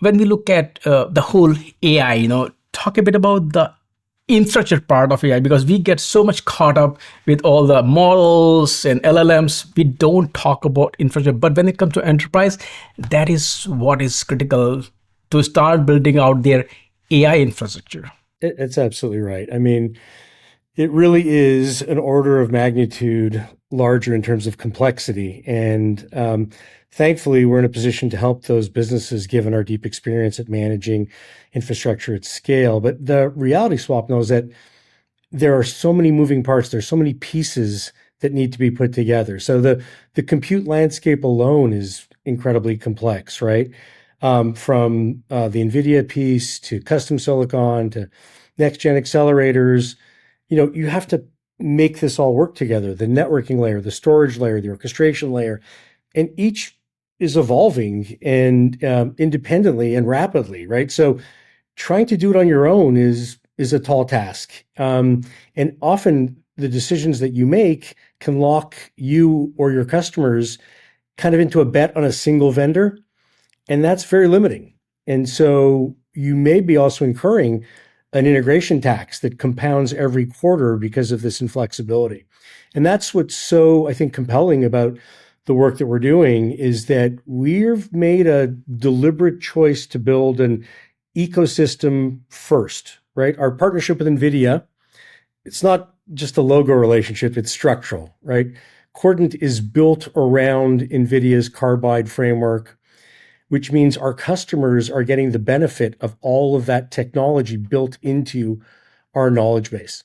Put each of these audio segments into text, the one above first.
when we look at the whole AI, talk a bit about the infrastructure part of AI, because we get so much caught up with all the models and LLMs. We don't talk about infrastructure. But when it comes to enterprise, that is what is critical to start building out their AI infrastructure. It's absolutely right. I mean, it really is an order of magnitude larger in terms of complexity. And thankfully, we're in a position to help those businesses given our deep experience at managing infrastructure at scale. But the reality, Swapnil, is that there are so many moving parts. There's so many pieces that need to be put together. So the compute landscape alone is incredibly complex, right? From the NVIDIA piece to custom silicon to next-gen accelerators, you have to make this all work together. The networking layer, the storage layer, the orchestration layer, and each is evolving and independently and rapidly, right? So trying to do it on your own is a tall task. And often the decisions that you make can lock you or your customers kind of into a bet on a single vendor. And that's very limiting. And so you may be also incurring an integration tax that compounds every quarter because of this inflexibility. And that's what's so, I think, compelling about the work that we're doing, is that we've made a deliberate choice to build an ecosystem first, right? Our partnership with NVIDIA, it's not just a logo relationship, it's structural, right? Cordant is built around NVIDIA's Carbide framework, which means our customers are getting the benefit of all of that technology built into our knowledge base.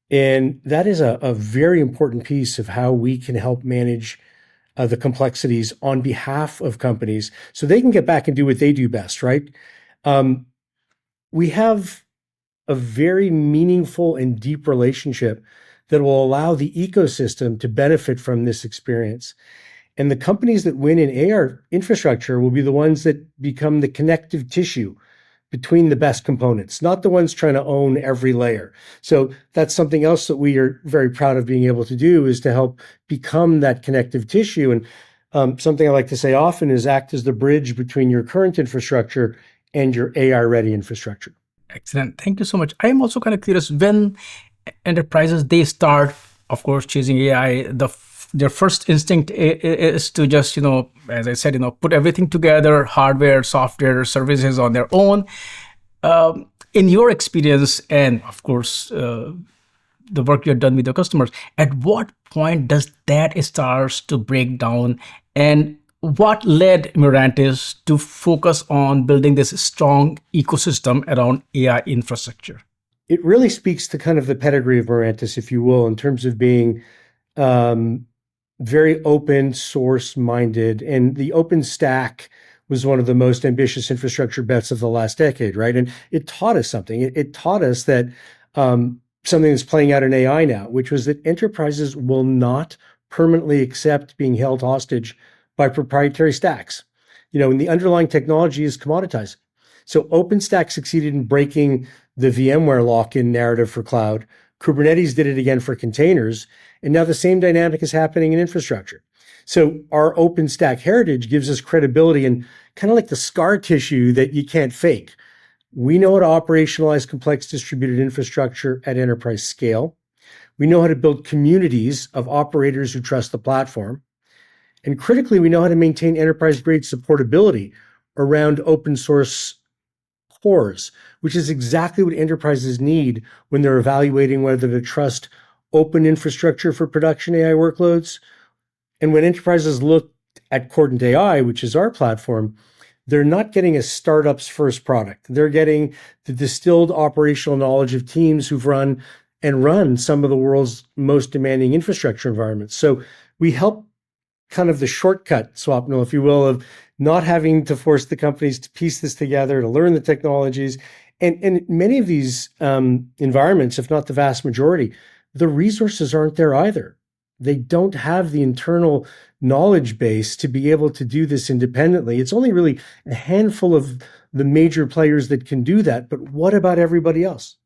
And that is a very important piece of how we can help manage the complexities on behalf of companies so they can get back and do what they do best, right? We have a very meaningful and deep relationship that will allow the ecosystem to benefit from this experience. And the companies that win in AR infrastructure will be the ones that become the connective tissue between the best components, not the ones trying to own every layer. So that's something else that we are very proud of being able to do, is to help become that connective tissue. And something I like to say often is act as the bridge between your current infrastructure and your AI-ready infrastructure. Excellent. Thank you so much. I am also kind of curious, when enterprises, they start, of course, choosing AI, their first instinct is to just, as I said, put everything together, hardware, software, services on their own. In your experience, and of course, the work you've done with your customers, at what point does that start to break down? And what led Mirantis to focus on building this strong ecosystem around AI infrastructure? It really speaks to kind of the pedigree of Mirantis, if you will, in terms of being very open source minded. And the OpenStack was one of the most ambitious infrastructure bets of the last decade, right? And it taught us something. It taught us that something that's playing out in AI now, which was that enterprises will not permanently accept being held hostage by proprietary stacks. And the underlying technology is commoditized. So OpenStack succeeded in breaking the VMware lock-in narrative for cloud. Kubernetes did it again for containers. And now the same dynamic is happening in infrastructure. So our OpenStack heritage gives us credibility and kind of like the scar tissue that you can't fake. We know how to operationalize complex distributed infrastructure at enterprise scale. We know how to build communities of operators who trust the platform. And critically, we know how to maintain enterprise-grade supportability around open source cores, which is exactly what enterprises need when they're evaluating whether to trust open infrastructure for production AI workloads. And when enterprises look at Cordant AI, which is our platform, they're not getting a startup's first product. They're getting the distilled operational knowledge of teams who've run some of the world's most demanding infrastructure environments. So we help kind of the shortcut, Swapnil, if you will, of not having to force the companies to piece this together, to learn the technologies. And many of these environments, if not the vast majority, the resources aren't there either. They don't have the internal knowledge base to be able to do this independently. It's only really a handful of the major players that can do that. But what about everybody else?